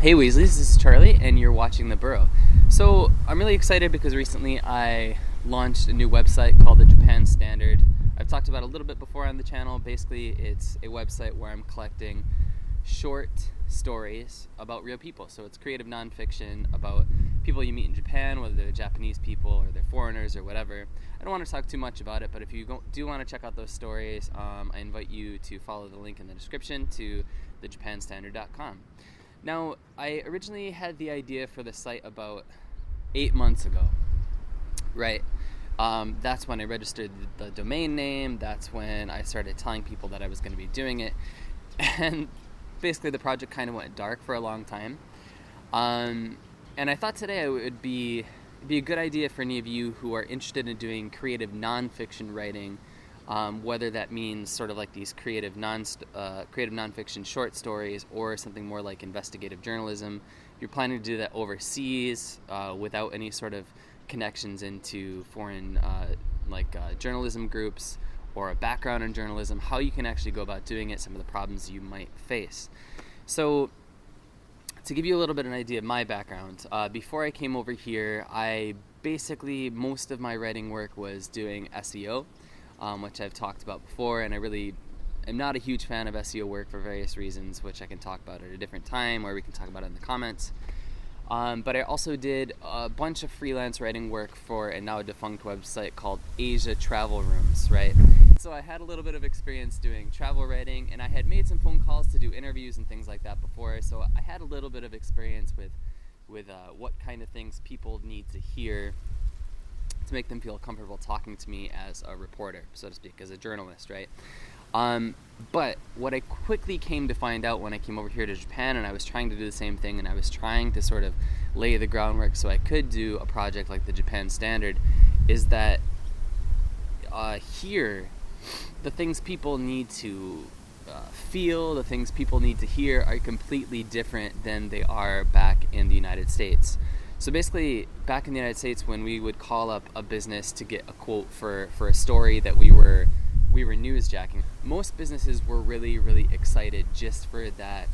Hey Weasleys, this is Charlie, and you're watching The Burrow. So I'm really excited because recently I launched a new website called the Japan Standard. I've talked about it a little bit before on the channel. Basically, it's a website where I'm collecting short stories about real people. So it's creative nonfiction about people you meet in Japan, whether they're Japanese people or they're foreigners or whatever. I don't want to talk too much about it, but if you do want to check out those stories, I invite you to follow the link in the description to thejapanstandard.com. Now, I originally had the idea for the site about 8 months ago, right? That's when I registered the domain name. That's when I started telling people that I was going to be doing it. And basically the project kind of went dark for a long time. And I thought today it would be a good idea for any of you who are interested in doing creative nonfiction writing, whether that means sort of like these creative nonfiction short stories or something more like investigative journalism. You're planning to do that overseas without any sort of connections into foreign journalism groups or a background in journalism, how you can actually go about doing it, some of the problems you might face. So to give you a little bit of an idea of my background, before I came over here, most of my writing work was doing SEO, which I've talked about before, and I really am not a huge fan of SEO work for various reasons, which I can talk about at a different time, or we can talk about it in the comments. But I also did a bunch of freelance writing work for a now defunct website called Asia Travel Rooms, right? So I had a little bit of experience doing travel writing, and I had made some phone calls to do interviews and things like that before, so I had a little bit of experience with what kind of things people need to hear to make them feel comfortable talking to me as a reporter, so to speak, as a journalist, right? But what I quickly came to find out when I came over here to Japan, and I was trying to do the same thing, and I was trying to sort of lay the groundwork so I could do a project like the Japan Standard, is that here, the things people need to feel, the things people need to hear are completely different than they are back in the United States. So basically, back in the United States, when we would call up a business to get a quote for a story that we were newsjacking, most businesses were really, really excited just for that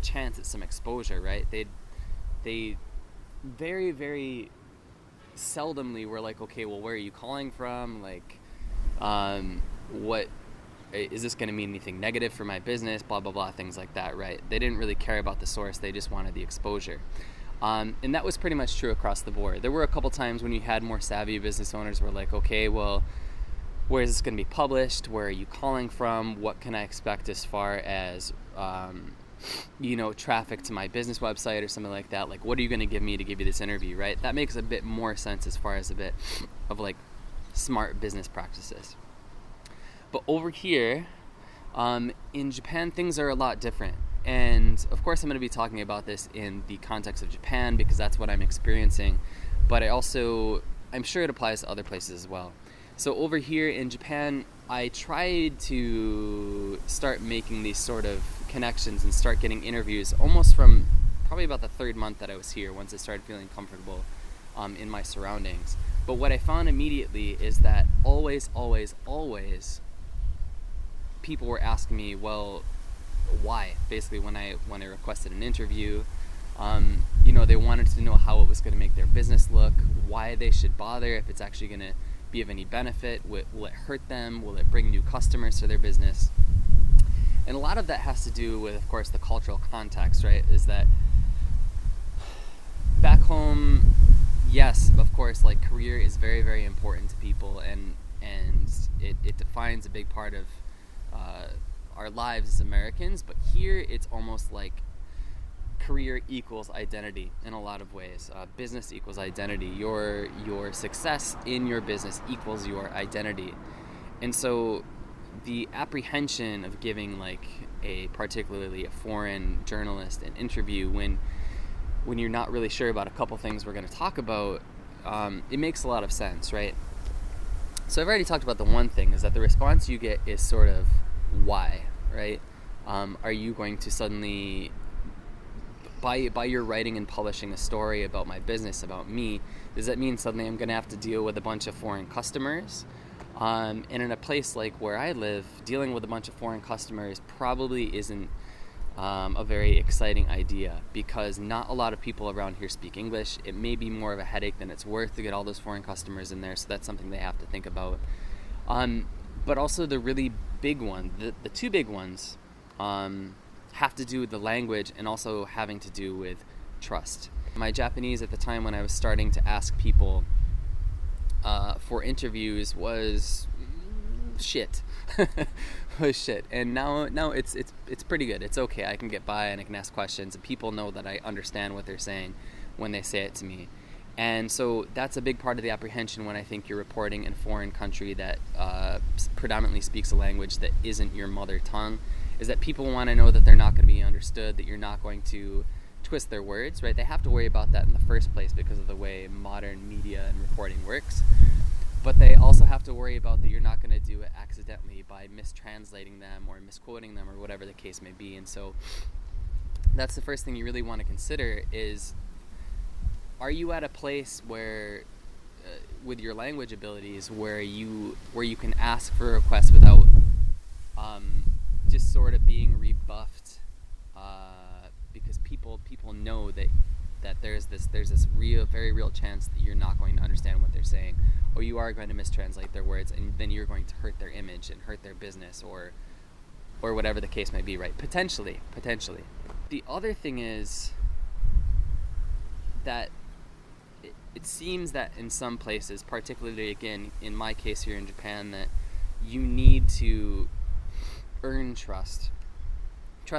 chance at some exposure, right? They very, very seldomly were like, okay, well, where are you calling from? Like, what is this going to mean anything negative for my business? Blah, blah, blah, things like that, right? They didn't really care about the source. They just wanted the exposure. And that was pretty much true across the board. There were a couple times when you had more savvy business owners who were like, okay, well, where is this going to be published? Where are you calling from? What can I expect as far as, traffic to my business website or something like that? Like, what are you going to give me to give you this interview, right? That makes a bit more sense as far as a bit of like smart business practices. But over here, in Japan, things are a lot different. And of course, I'm going to be talking about this in the context of Japan because that's what I'm experiencing. But I'm sure it applies to other places as well. So over here in Japan, I tried to start making these sort of connections and start getting interviews almost from probably about the third month that I was here, once I started feeling comfortable in my surroundings. But what I found immediately is that always people were asking me, well, why? Basically, when I requested an interview, they wanted to know how it was going to make their business look, why they should bother, if it's actually going to be of any benefit, will it hurt them, will it bring new customers to their business? And a lot of that has to do with, of course, the cultural context, right? Is that back home, yes, of course, like career is very, very important to people, and it defines a big part of our lives as Americans. But here, it's almost like career equals identity in a lot of ways. Business equals identity. Your success in your business equals your identity. And so the apprehension of giving like particularly a foreign journalist an interview when you're not really sure about a couple things we're going to talk about, it makes a lot of sense, right? So I've already talked about the one thing, is that the response you get is sort of why, right? Are you going to suddenly, by your writing and publishing a story about my business, about me, does that mean suddenly I'm going to have to deal with a bunch of foreign customers? And in a place like where I live, dealing with a bunch of foreign customers probably isn't a very exciting idea, because not a lot of people around here speak English. It may be more of a headache than it's worth to get all those foreign customers in there, so that's something they have to think about. But also the really big one, the two big ones, have to do with the language and also having to do with trust. My Japanese at the time when I was starting to ask people for interviews was shit. Was shit. And now it's pretty good. It's okay. I can get by and I can ask questions, and people know that I understand what they're saying when they say it to me. And so that's a big part of the apprehension when I think you're reporting in a foreign country that predominantly speaks a language that isn't your mother tongue, is that people want to know that they're not going to be understood, that you're not going to twist their words, right? They have to worry about that in the first place because of the way modern media and reporting works. But they also have to worry about that you're not going to do it accidentally by mistranslating them or misquoting them or whatever the case may be. And so that's the first thing you really want to consider is, are you at a place where, with your language abilities, where you can ask for a request without just sort of being rebuffed, because people know that there's this very real chance that you're not going to understand what they're saying, or you are going to mistranslate their words, and then you're going to hurt their image and hurt their business, or whatever the case may be, right? Potentially. The other thing is that it seems that in some places, particularly again in my case here in Japan, that you need to earn trust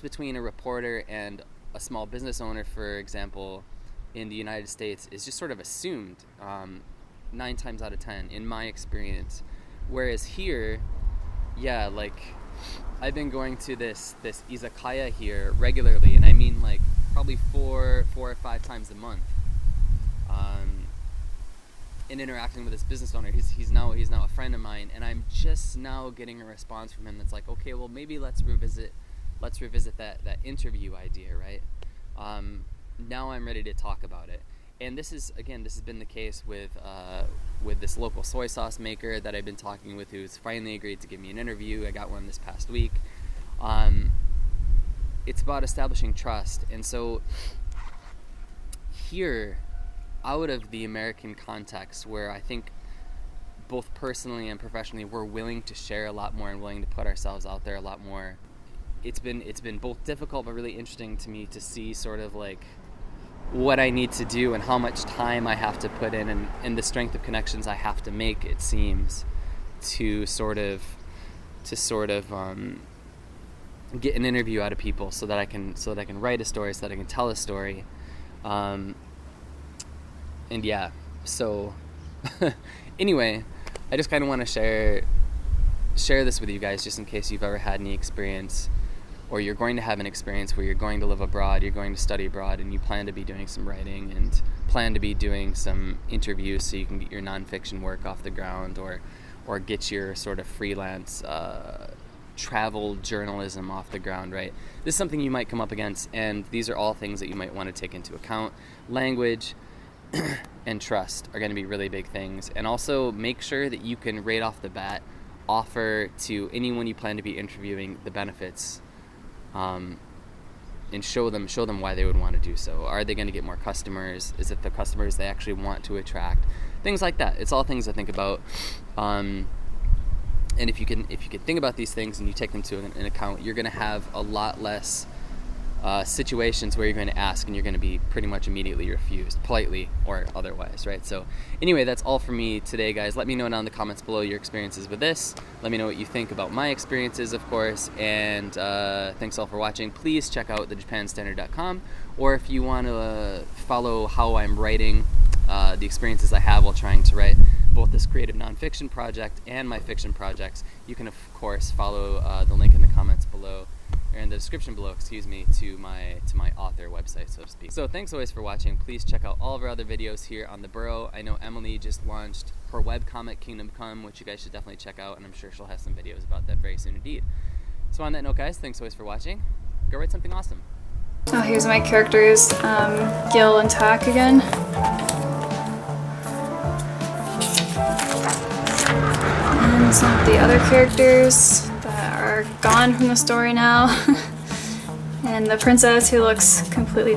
between a reporter and a small business owner, for example, in the United States, is just sort of assumed 9 times out of 10 in my experience. Whereas here, yeah, like I've been going to this izakaya here regularly, and I mean like probably four or 5 times a month. In interacting with this business owner, he's now a friend of mine, and I'm just now getting a response from him that's like, okay, well maybe let's revisit that interview idea, right? Now I'm ready to talk about it. And this has been the case with this local soy sauce maker that I've been talking with, who's finally agreed to give me an interview. I got one this past week. It's about establishing trust. And so here, out of the American context, where I think both personally and professionally we're willing to share a lot more and willing to put ourselves out there a lot more, it's been both difficult but really interesting to me to see sort of like what I need to do and how much time I have to put in, and the strength of connections I have to make, it seems, to sort of get an interview out of people so that I can write a story, so that I can tell a story. And yeah, so anyway, I just kind of want to share this with you guys, just in case you've ever had any experience, or you're going to have an experience where you're going to live abroad, you're going to study abroad, and you plan to be doing some writing and plan to be doing some interviews so you can get your nonfiction work off the ground, or get your sort of freelance travel journalism off the ground, right? This is something you might come up against, and these are all things that you might want to take into account. Language and trust are going to be really big things. And also make sure that you can, right off the bat, offer to anyone you plan to be interviewing the benefits, and show them why they would want to do so. Are they going to get more customers? Is it the customers they actually want to attract? Things like that. It's all things to think about. And if you can think about these things and you take them to an account, you're going to have a lot less situations where you're going to ask and you're going to be pretty much immediately refused, politely or otherwise, right? So anyway, that's all for me today, guys. Let me know down in the comments below your experiences with this. Let me know what you think about my experiences, of course, and thanks all for watching. Please check out thejapanstandard.com, or if you want to follow how I'm writing, the experiences I have while trying to write both this creative nonfiction project and my fiction projects, you can of course follow the link in the comments below, or in the description below, to my author website, so to speak. So thanks always for watching. Please check out all of our other videos here on The Burrow. I know Emily just launched her webcomic Kingdom Come, which you guys should definitely check out, and I'm sure she'll have some videos about that very soon indeed. So on that note, guys, thanks always for watching. Go write something awesome. Oh, here's my characters, Gil and Tak again. And some of the other characters that are gone from the story now. and the princess who looks completely